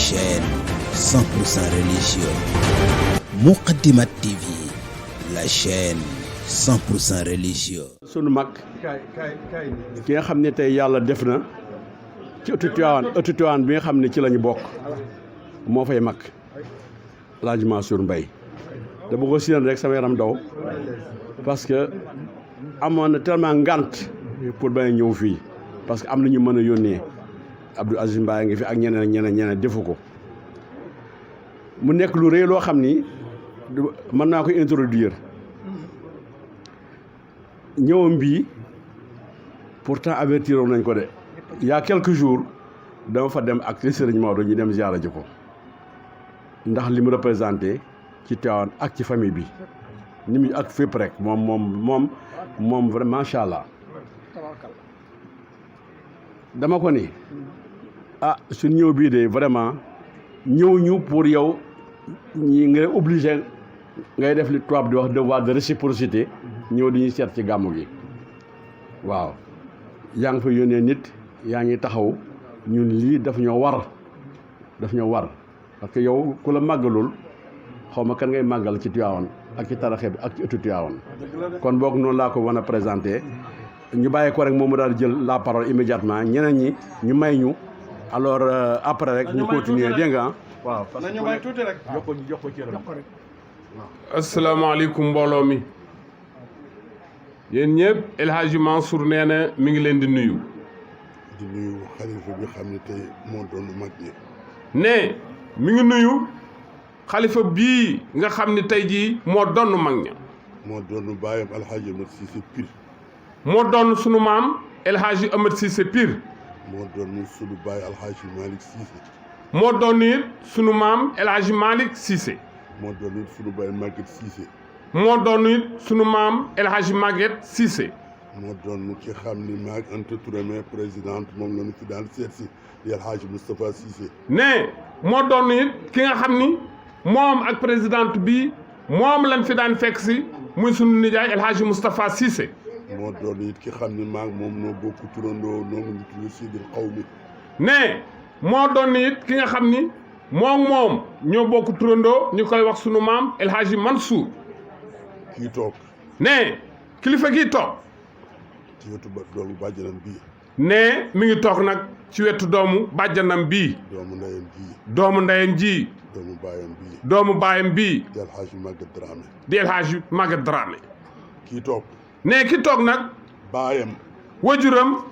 chaîne 100% religieux. Moukhaddamatoul TV, la chaîne 100% religieux. sunu mag ki nga xam ne tey yàlla def na ci ëttu Tiwaawan bi nga xam ne ci lañu bokk moo fay mag El Hadj Mansour Mbaye da bëgg a rek sama yaram daw parce que amoon na tellement ngant pour bañ a ñëw fii parce que am na ñu mën a yónnee Abdou Aziz Mbaye ngi fi ak ñeneen defu ko mu nekk lu rëy loo xam ni mën naa ko introduire ñëwam bii pourtant avertiroon nañ ko de il y a quelques jours dama fa dem ak li Serigne Maodo ñu dem ziara ji ko ndax li mu représenté ci Tivaouane ak ci famille bi ni mu ak fépp rek moom vraiment macha allah dama ko ni suñ ñëw bii de vraiment ñëw ñu pour yow ñi ngay obligé ngay def li tubaab di wax devoir de réciprocité ñëw di ñu seet ci gàmmu gi waaw yaa ngi fa yónnee nit yaa ngi taxaw ñun lii daf ñoo war parce que yow ku la màggalul xaw ma kan ngay màggal ci Tivaouane ak ci taraxe bi ak ci ëttu Tivaouane kon boog noonu laa ko mën a présenté ñu bàyyi ko rek moom mu daal jël la parole immédiatement ñeneen ñi ñu may ñu alors après rek ñu continuer dégg nga waaw parce que nañu may tuuti rek jox ko ci rek asalaamaaleykum mbooloo mi yéen ñëpp El Hadj Mansour nee na mi ngi leen di nuyu. di nuyu xalifa bi xam ne tey moo doon mag ñi. ne mi ngi nuyu xalifa bii nga xam ne tey jii moo doon mag ña. moo doon baayam El Hadj Ahmed Cissé Pire. moo doon sunu maam El Hadj Ahmed Cissé Pire. moo doon sunu baay El Hadj Malick Cissé. moo doon it sunu maam El Hadj Malick Cissé. moo doon it sunu baay Maguette Cissé. moo doon it sunu maam El Hadj Maguette Cissé. moo doon ki xam ni maag Anta Touré mais présidente moom la ñu fi daan seet si di El Hadj Moustapha Cissé. ne moo doon it ki nga xam ni moom ak présidente bi moom lañ fi daan fekk si muy sunu nijaay El Hadj Moustapha Cissé. moo doon it ki xam ni maag moom noo bokk turandoo noo ngi tudd Sidil Xawmi. ne moo doon it ki nga xam ni moom ñoo bokk turandoo ñu koy wax sunu maam El Hadj Mansour. kii toog. ne kilifa gii toog. ci wetu doomu bàjjanam bii. ne mi ngi toog nag ci wetu doomu bàjjanam bii. doomu ndeyam ji. doomu ndeyam ji. doomu baayam bii. doomu baayam bii. di El Hadj Maguette Dramé. di El Hadj Maguette Dramé. kii toog. ne ki toog nag. baayam. wajuram.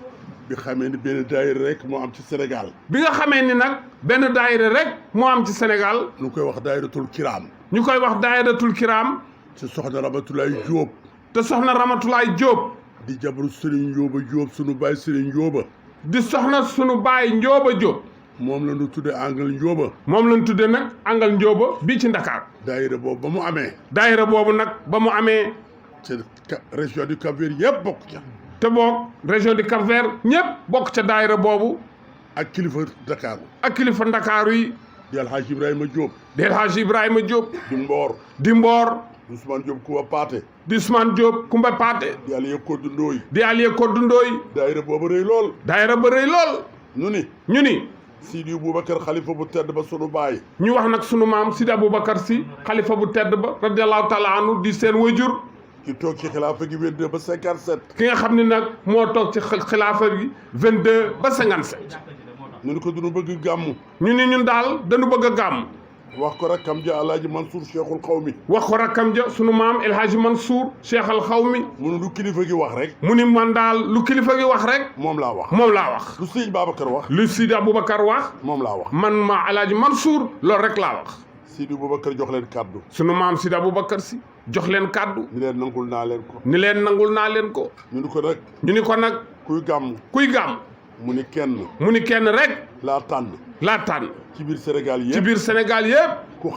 bi xamee ni benn daayira rek moo am ci Sénégal. bi nga xamee ni nag benn daayira rek moo am ci Sénégal. ñu koy wax daayiratul kiraam. ñu koy wax daayiratul kiraam. ci soxna Ramatulaay Jóob. te soxna Ramatulaay Jóob. di jabaru Serigne Njóoba Jóob sunu baay Serigne Njóoba. di soxna sunu baay Njóoba Jóob. moom la ñu tuddee Angal Njóoba. moom la ñu tuddee nag Angal Njóoba bii ci Ndakaar. daayira boobu ba mu amee. daayira boobu nag ba mu amee. ci région du Cap-Vert yëpp bokk ca. te boog région du Cap-Vert ñëpp bokk ca daayira boobu. ak kilifa Dakar. ak kilifa Ndakaaru yi. di El Hadj Ibrahima Diop. di El Hadj Ibrahima Diop. di Mboor. di Mboor. di Ousmane Diop Kumba Paate. di Ousmane Diop Kumba Paate. di Aliou Kodou Ndoye. di Aliou Kodou Ndoye. daayira boobu rëy lool. daayira ba rëy lool. ñu ni. Sidi Boubacar xalifa bu tedd ba sunu baay. ñu wax nag sunu maam Sidi Aboubacar si xalifa bu tedd ba radiyallahu taala anhu di seen wajur. ki toog ci xilaafa gi 22 ba 57. ki nga xam ne nag moo toog ci xilaafa gi 22 ba 57. ñu ni ko duñu bëgg gàmm. ñu ni ñun daal dañu bëgg a gàmm. wax ko rakkam ja El Hadj Mansour Cheikhul Xawmi. wax ko rakkam ja sunu maam El Hadj Mansour Cheikhul Xawmi. mu ne lu kilifa gi wax rek. mu ni man daal lu kilifa gi wax rek. moom laa wax. lu Sidi Babacar wax. lu Sidi Aboubacar wax. moom laa wax. man ma El Hadj Mansour loolu rek laa wax. Sidi Boubacar jox leen kàddu. sunu maam Sidi Aboubacar si jox leen kàddu. ni leen nangul naa leen ko. ñu ni ko nag. kuy gàmm. mu ni kenn rek. laa tànn. ci biir Sénégal yëpp. ku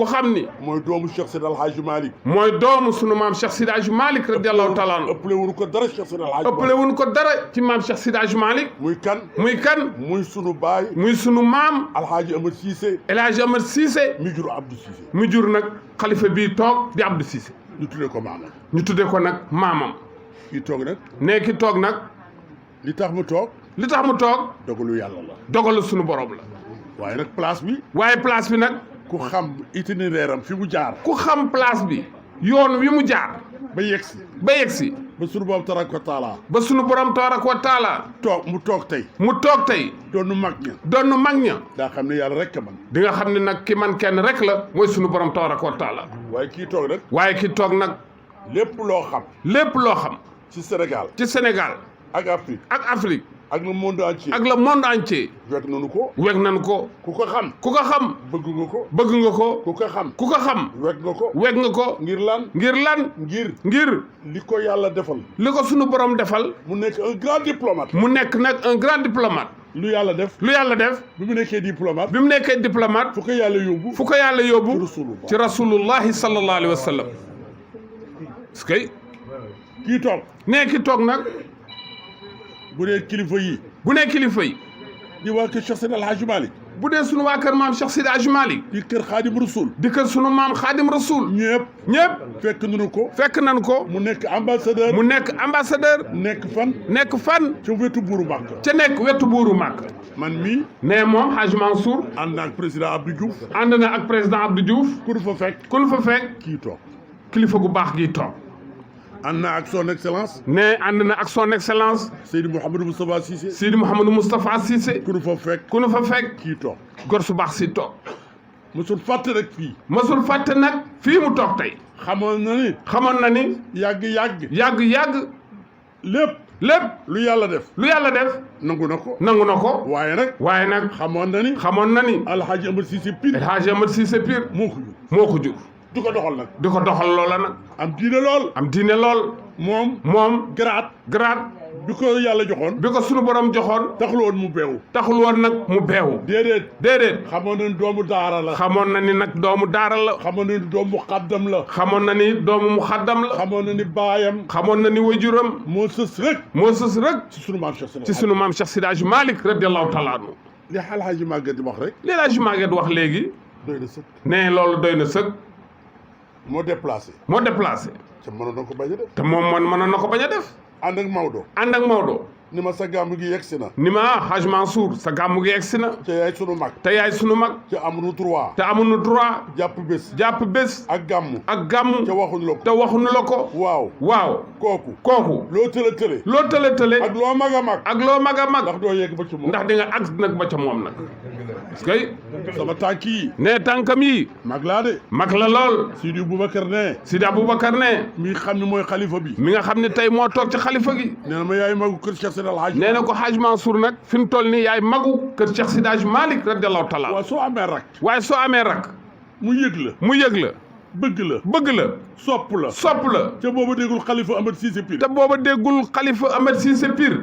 xam ni. mooy doomu Cheikh Sidi El Hadj Malick. mooy doomu sunu maam Cheikh Sidi Hadj Malick radiyallahu taala anhu. ëppale wuñu ko dara Cheikh Sidi El Hadj Malick. ëppale wuñu ko dara ci maam Cheikh Sidi Hadj Malick. muy kan. muy sunu baay. muy sunu maam. El Hadj Ahmed Cissé. El Hadj Ahmed Cissé. mi jur Abdou Cissé. mi jur nag xalifa bii toog di Abdou Cissé. ñu tuddee ko maamam. ñu tuddee ko nag maamam. kii toog nag. nee ki toog nag. li tax mu toog. li tax mu toog. dogalu yàlla la. dogalu sunu borom la. waaye nag place bi waaye place bi nag ku xam itinéraire am fi mu jaar ku xam place bi yoon wi mu jaar ba yegsi ba yegsi ba sunu borom tabaraka wa taala ba sunu borom tabaraka wa taala mu toog tey doonu mag ña doonu mag ña daa xam ne yàlla rek a man di nga xam ne nag ki man kenn rek la mooy sunu borom tabaraka wa taala waaye kii toog nag waaye ki toog nag lépp loo xam ci Sénégal ak Afrique ak le monde entier wekk nanu ko ku ko xam bëgg nga ko ku ko xam wekk nga ko ngir lan li ko yàlla defal li ko sunu borom defal mu nekk un grand diplomate lu yàlla def bi mu nekkee diplomate fu ko yàlla yóbbu ci rasulullahi sallallahu alayhi wa sallam est-ce que kii toog ki toog nag bu dee kilifa yi di waa kër Cheikh Seydi El Hadji Malick bu dee sunu waa kër maam Cheikh Seydi El Hadji Malick di kër Xaadim Rasul di kër sunu maam Xaadim Rasul ñëpp fekk nañu ko mu nekk ambassadeur nekk fan ca wetu buuru Màkka man mii ne moom Hadj Mansour ànd na ak président Abdou Diouf ku nu fa fekk kii toog kilifa gu baax gi toog ànd na ak son excellence Seydi Mouhamadou Moustapha Cissé ku nu fa fekk kii toog gor su baax si toog mësul fàtte nag fii mu toog tey xamoon na ni yàgg lépp lu yàlla def nangu na ko waaye nag xamoon na ni Alhaji Amad Cissé Pire moo ko jur di ko doxal loola nag am diine lool moom grade bi ko yàlla joxoon bi ko sunu borom joxoon taxul woon nag mu beewu déedéet xamoon na ni doomu daara la xamoon na ni nag doomu daara la xamoon na ni doomu muxaddam la xamoon na ni doomu muxaddam la xamoon na ni baayam xamoon na ni wajuram moo sës rek ci sunu maam Cheikh Seydi El Hadji Malick radiyallahu taala anhu li Alhaji Maguette wax rek li Alhaji Maguette wax léegi doy na sëkk ne loolu doy na sëkk moo déplacé te mënoon na ko bañ a def te moom mënoon na ko bañ a def ànd ak Maodo ni ma sa gàmmu gi yegsi na ni ma Hadj Mansour sa gàmmu gi yegsi na te yaay sunu mag te amuñu droit jàpp bés ak gàmmu te waxuñu la ko waaw kooku loo tële ak loo mag a mag ndax doo yegg ba ci moom ndax di nga àgg nag ba ca moom nag parce que sama tànk yi ne tànkam yi mag la lool Sidi Aboubacar ne mi nga xam ne mooy xalifa bi mi nga xam ne tey moo toog ci xalifa gi nee na ma yaay magu kër Cheikh Seydi El Hadji nee na ko Hadj Mansour nag fi mu toll nii yaay magu kër Cheikh Seydi El Hadji Malick radiyallahu taala waaye soo amee rak mu yëg la bëgg la sopp la te booba déggul xalifa Ahmed Cissé Pire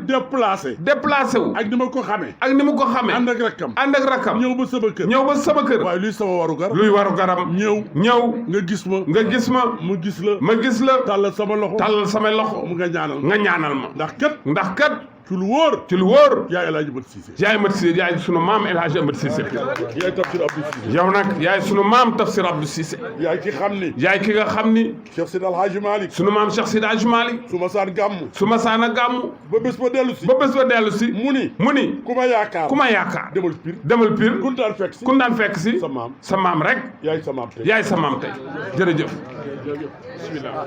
déplacé wu ak ni ma ko xamee ànd ak rakkam ñëw ba sama kër waaye luy sama waru garam ñëw nga gis ma ma gis la tàllal sama loxo mu nga ñaanal ma ndax kat ci lu wóor yaay El Hadji Ahmed Cissé yaay sunu maam El Hadji Ahmed Cissé yaay Tafsir Abdou Cissé yow nag yaay sunu maam Tafsir Abdou Cissé yaay ki nga xam ni Cheikh Seydi El Hadji Malick sunu maam Cheikh Seydi El Hadji Malick su ma saan a gàmmu ba bés ba dellu si mu ni ku ma yaakaar demal Pire kun daan fekk si sa maam rek yaay sa maam tey jërëjëf bismillah